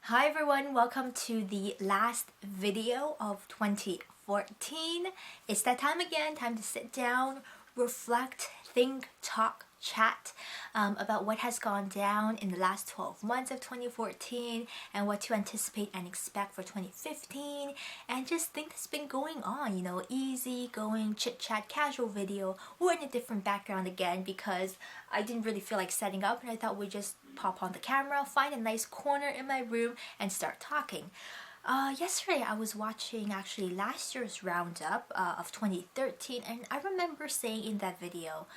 Hi everyone, welcome to the last video of 2014. It's that time again, time to sit down, reflect, think, talk, chat about what has gone down in the last 12 months of 2014 and what to anticipate and expect for 2015, and just think that's been going on, easy going chit chat casual video. We're in a different background again because I didn't really feel like setting up, and I thought we'd just pop on the camera, find a nice corner in my room and start talking. Yesterday I was watching actually last year's roundup of 2013, and I remember saying in that video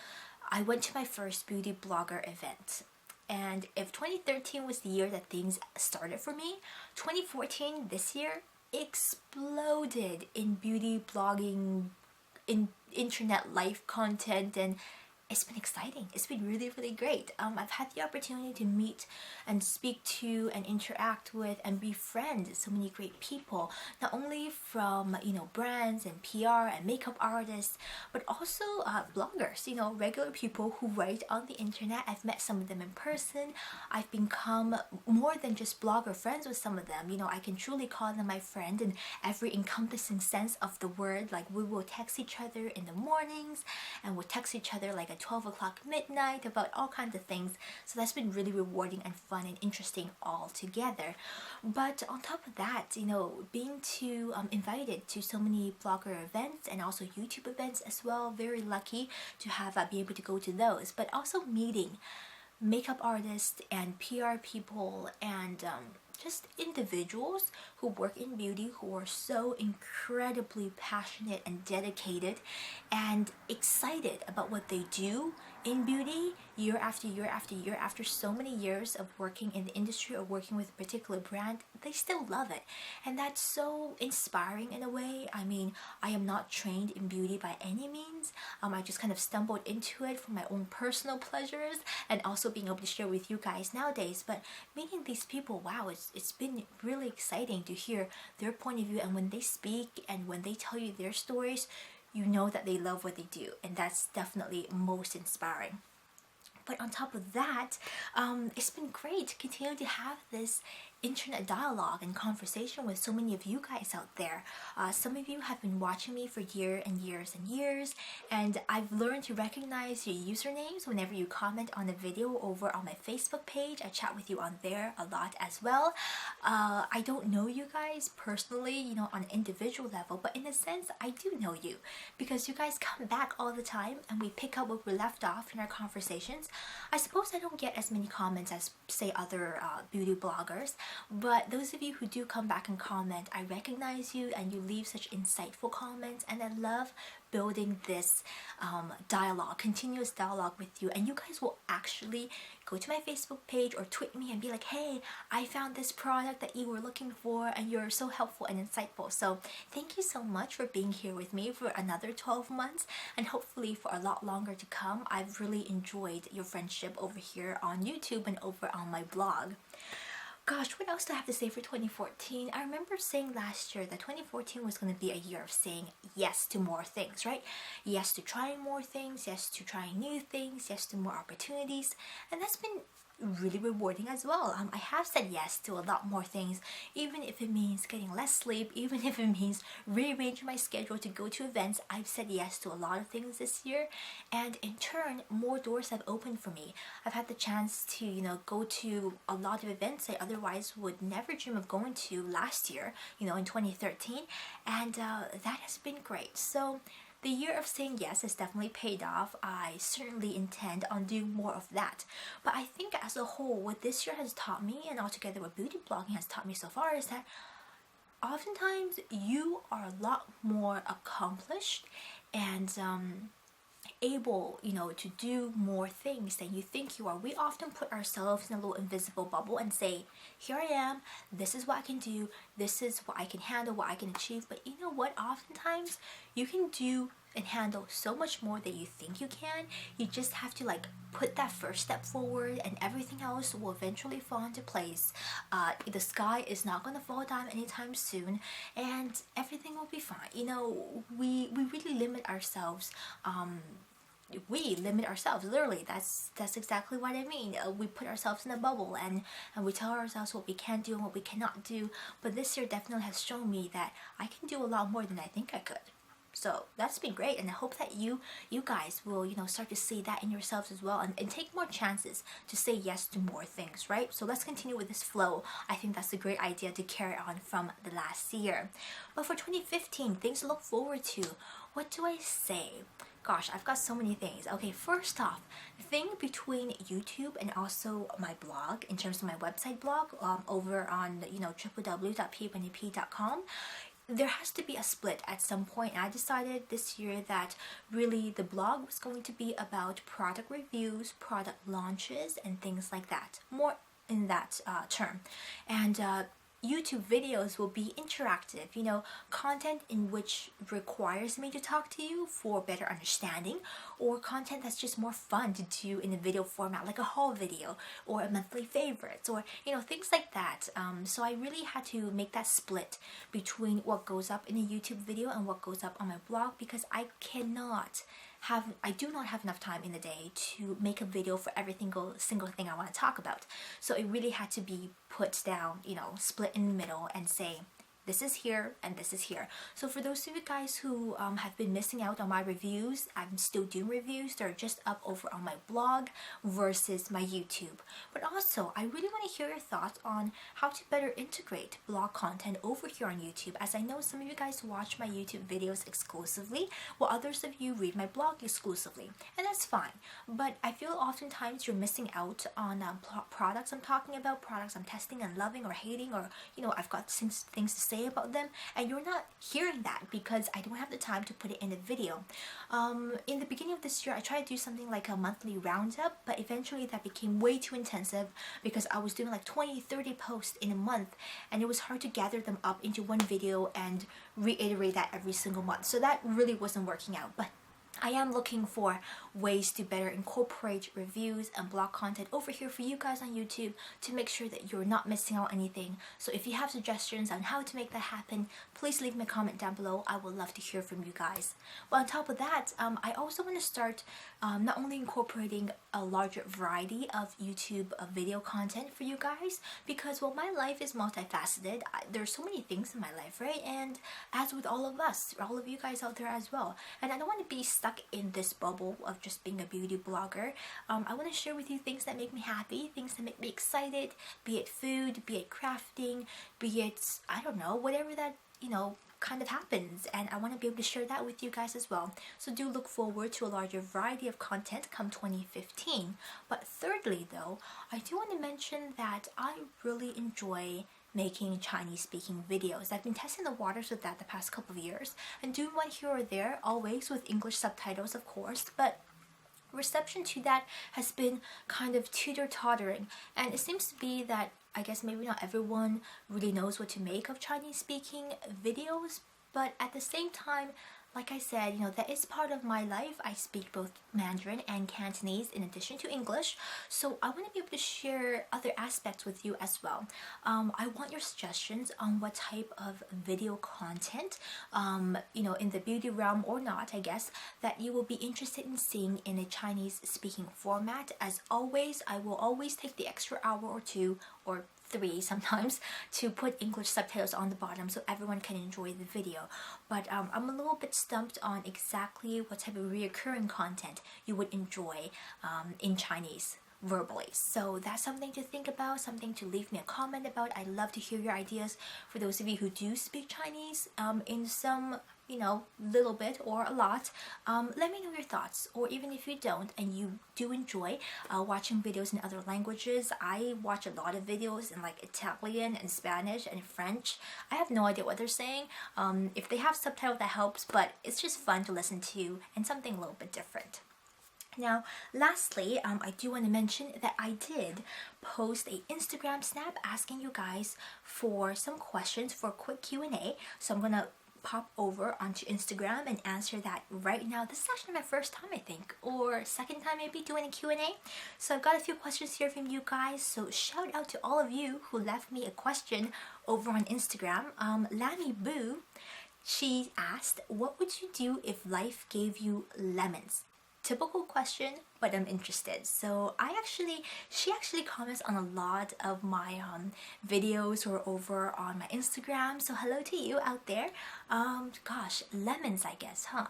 I went to my first beauty blogger event. And if 2013 was the year that things started for me, 2014, this year, exploded in beauty blogging, in internet life content, and it's been exciting. It's been really, really great. I've had the opportunity to meet and speak to and interact with and befriend so many great people, not only from brands and PR and makeup artists, but also bloggers, regular people who write on the internet. I've met some of them in person. I've become more than just blogger friends with some of them. I can truly call them my friend in every encompassing sense of the word. Like, we will text each other in the mornings, and we'll text each other like at 12 o'clock midnight about all kinds of things. So that's been really rewarding and fun and interesting all together. But on top of that, being invited to so many blogger events and also YouTube events as well, very lucky to have be able to go to those, but also meeting makeup artists and PR people and just individuals who work in beauty who are so incredibly passionate and dedicated and excited about what they do in beauty year after year after year. After so many years of working in the industry or working with a particular brand, they still love it, and that's so inspiring in a way. I mean, I am not trained in beauty by any means. I just kind of stumbled into it for my own personal pleasures and also being able to share with you guys nowadays. But meeting these people, wow, it's been really exciting to hear their point of view, and when they speak and when they tell you their stories, you know that they love what they do, and that's definitely most inspiring. But on top of that, it's been great to continue to have this internet dialogue and conversation with so many of you guys out there. Some of you have been watching me for years and years and years, and I've learned to recognize your usernames whenever you comment on a video over on my Facebook page. I chat with you on there a lot as well. I don't know you guys personally, on an individual level, but in a sense, I do know you because you guys come back all the time and we pick up where we left off in our conversations. I suppose I don't get as many comments as, say, other beauty bloggers, but those of you who do come back and comment, I recognize you and you leave such insightful comments, and I love building this dialogue, continuous dialogue with you. And you guys will actually go to my Facebook page or tweet me and be like, hey, I found this product that you were looking for and you're so helpful and insightful. So thank you so much for being here with me for another 12 months and hopefully for a lot longer to come. I've really enjoyed your friendship over here on YouTube and over on my blog. Gosh, what else do I have to say for 2014? I remember saying last year that 2014 was going to be a year of saying yes to more things, right? Yes to trying more things, yes to trying new things, yes to more opportunities, and that's been really rewarding as well. I have said yes to a lot more things, even if it means getting less sleep, even if it means rearranging my schedule to go to events. I've said yes to a lot of things this year, and in turn, more doors have opened for me. I've had the chance to, go to a lot of events I otherwise would never dream of going to last year, in 2013, and that has been great. So the year of saying yes has definitely paid off. I certainly intend on doing more of that. But I think as a whole, what this year has taught me, and altogether what beauty blogging has taught me so far, is that oftentimes you are a lot more accomplished and able, to do more things than you think you are. We often put ourselves in a little invisible bubble and say, here I am, this is what I can do, this is what I can handle, what I can achieve. But you know what? Oftentimes you can do and handle so much more than you think you can. You just have to put that first step forward, and everything else will eventually fall into place. The sky is not going to fall down anytime soon, and everything will be fine. We really limit ourselves we limit ourselves. Literally, that's exactly what I mean. We put ourselves in a bubble, and we tell ourselves what we can do and what we cannot do. But this year definitely has shown me that I can do a lot more than I think I could. So that's been great, and I hope that you guys will, you know, start to see that in yourselves as well, and take more chances to say yes to more things, right? So let's continue with this flow. I think that's a great idea to carry on from the last year. But for 2015, things to look forward to. What do I say? Gosh, I've got so many things. Okay, first off, the thing between YouTube and also my blog, in terms of my website blog, over on, you know, www.pwinniep.com, there has to be a split at some point. I decided this year that really the blog was going to be about product reviews, product launches, and things like that. More in that term. And YouTube videos will be interactive, you know, content in which requires me to talk to you for better understanding, or content that's just more fun to do in a video format, like a haul video or a monthly favorites, or, you know, things like that. So I really had to make that split between what goes up in a YouTube video and what goes up on my blog, because I do not have enough time in the day to make a video for every single thing I want to talk about. So it really had to be put down, you know, split in the middle and say, this is here and this is here. So for those of you guys who have been missing out on my reviews, I'm still doing reviews. They're just up over on my blog versus my YouTube. But also, I really want to hear your thoughts on how to better integrate blog content over here on YouTube, as I know some of you guys watch my YouTube videos exclusively, while others of you read my blog exclusively. And that's fine. But I feel oftentimes you're missing out on products I'm talking about, products I'm testing and loving or hating, or, you know, I've got things to say about them, and you're not hearing that because I don't have the time to put it in a video. In the beginning of this year, I tried to do something like a monthly roundup, but eventually that became way too intensive because I was doing like 20-30 posts in a month, and it was hard to gather them up into one video and reiterate that every single month. So that really wasn't working out. But I am looking for ways to better incorporate reviews and blog content over here for you guys on YouTube to make sure that you're not missing out anything. So if you have suggestions on how to make that happen, please leave me a comment down below. I would love to hear from you guys. But on top of that, I also want to start not only incorporating a larger variety of YouTube video content for you guys, because, well, my life is multifaceted. There's so many things in my life, right? And as with all of us, all of you guys out there as well. And I don't want to be stuck in this bubble of just being a beauty blogger. I want to share with you things that make me happy, things that make me excited, be it food, be it crafting, be it, I don't know, whatever that, you know, kind of happens, and I want to be able to share that with you guys as well. So do look forward to a larger variety of content come 2015. But thirdly though, I do want to mention that I really enjoy making Chinese speaking videos. I've been testing the waters with that the past couple of years and doing one here or there, always with English subtitles of course, but reception to that has been kind of teeter-tottering, and it seems to be that I guess maybe not everyone really knows what to make of Chinese speaking videos, but at the same time, like I said, you know, that is part of my life. I speak both Mandarin and Cantonese in addition to English, so I want to be able to share other aspects with you as well. I want your suggestions on what type of video content, you know, in the beauty realm or not, I guess, that you will be interested in seeing in a Chinese speaking format. As always, I will always take the extra hour or two, or 3 sometimes, to put English subtitles on the bottom so everyone can enjoy the video. But I'm a little bit stumped on exactly what type of reoccurring content you would enjoy in Chinese verbally. So that's something to think about, something to leave me a comment about. I'd love to hear your ideas. For those of you who do speak Chinese in some, you know, little bit or a lot, let me know your thoughts. Or even if you don't and you do enjoy watching videos in other languages, I watch a lot of videos in like Italian and Spanish and French. I have no idea what they're saying. If they have subtitles, that helps, but it's just fun to listen to and something a little bit different. Now, lastly, I do want to mention that I did post a Instagram snap asking you guys for some questions for a quick Q&A. So I'm going to pop over onto Instagram and answer that right now. This is actually my first time, I think, or second time maybe doing a Q&A. So I've got a few questions here from you guys. So shout out to all of you who left me a question over on Instagram. Lammy Boo, she asked, what would you do if life gave you lemons? typical question, but I'm interested. So she actually comments on a lot of my videos or over on my Instagram. So hello to you out there. Gosh, lemons, I guess, huh?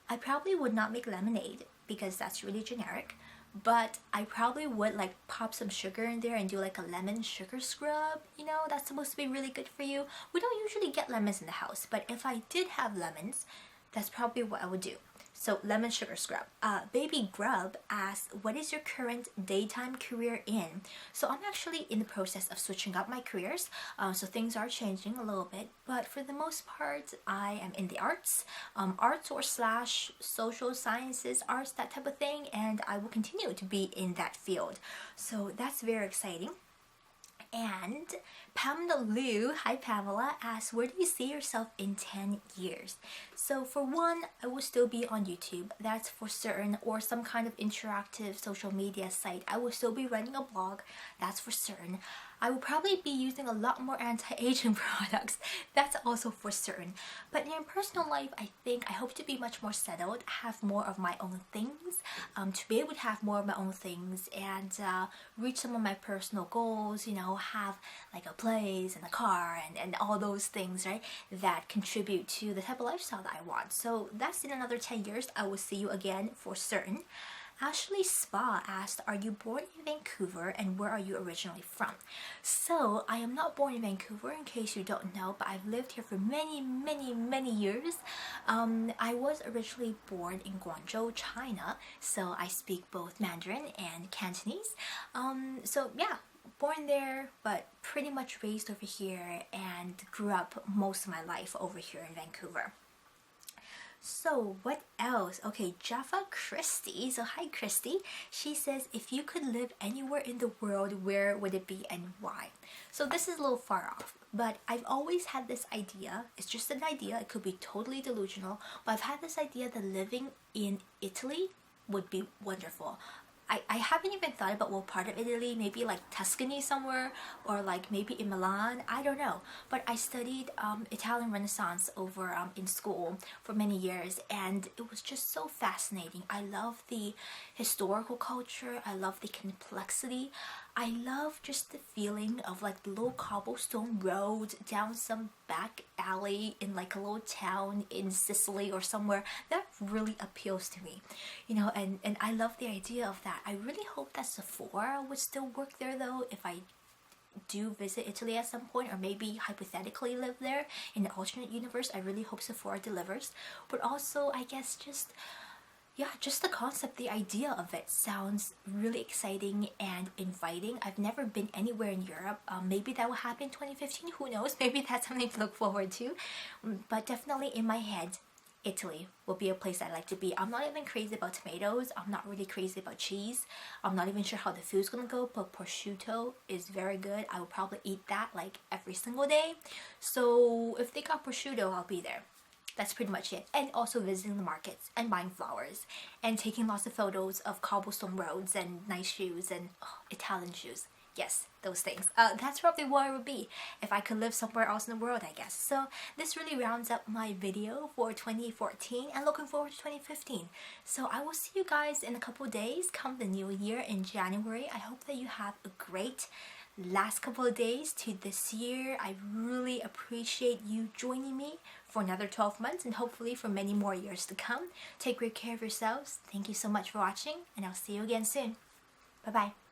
I probably would not make lemonade because that's really generic. But I probably would like pop some sugar in there and do like a lemon sugar scrub. You know, that's supposed to be really good for you. We don't usually get lemons in the house, but if I did have lemons, that's probably what I would do. So lemon sugar scrub. Baby Grub asks, what is your current daytime career in? So I'm actually in the process of switching up my careers. So things are changing a little bit. But for the most part, I am in the arts. Arts or slash social sciences, arts, that type of thing. And I will continue to be in that field. So that's very exciting. And Pamela Liu, hi Pamela, asks, where do you see yourself in 10 years? So for one, I will still be on YouTube, that's for certain, or some kind of interactive social media site. I will still be running a blog, that's for certain. I will probably be using a lot more anti-aging products, that's also for certain. But in personal life, I hope to be much more settled, have more of my own things, to be able to have more of my own things and reach some of my personal goals, you know, have like a place and a car and all those things, right, that contribute to the type of lifestyle that I want. So that's in another 10 years, I will see you again for certain. Ashley Spa asked, are you born in Vancouver and where are you originally from? So I am not born in Vancouver, in case you don't know, but I've lived here for many years. I was originally born in Guangzhou, China, so I speak both Mandarin and Cantonese. So yeah, born there, but pretty much raised over here and grew up most of my life over here in Vancouver. So what else? Okay, Jaffa Christie. So hi Christy. She says, if you could live anywhere in the world, where would it be and why? So this is a little far off, but I've always had this idea. It's just an idea. It could be totally delusional, but I've had this idea that living in Italy would be wonderful. I haven't even thought about what part of Italy, maybe like Tuscany somewhere, or like maybe in Milan, I don't know. But I studied Italian Renaissance over in school for many years, and it was just so fascinating. I love the historical culture, I love the complexity, I love just the feeling of like the little cobblestone road down some back alley in like a little town in Sicily or somewhere. That really appeals to me, you know, and I love the idea of that. I really hope that Sephora would still work there though, if I do visit Italy at some point, or maybe hypothetically live there in an alternate universe. I really hope Sephora delivers. But also, I guess just the concept, the idea of it sounds really exciting and inviting. I've never been anywhere in Europe. Maybe that will happen in 2015, who knows? Maybe that's something to look forward to. But definitely in my head, Italy will be a place I'd like to be. I'm not even crazy about tomatoes. I'm not really crazy about cheese. I'm not even sure how the food's gonna go, but prosciutto is very good. I will probably eat that like every single day. So if they got prosciutto, I'll be there. That's pretty much it. And also visiting the markets and buying flowers and taking lots of photos of cobblestone roads and nice shoes and Italian shoes. Yes, those things. That's probably where I would be if I could live somewhere else in the world, I guess. So this really rounds up my video for 2014 and looking forward to 2015. So I will see you guys in a couple days come the new year in January. I hope that you have a great last couple of days to this year. I really appreciate you joining me for another 12 months and hopefully for many more years to come. Take great care of yourselves. Thank you so much for watching, and I'll see you again soon. Bye bye.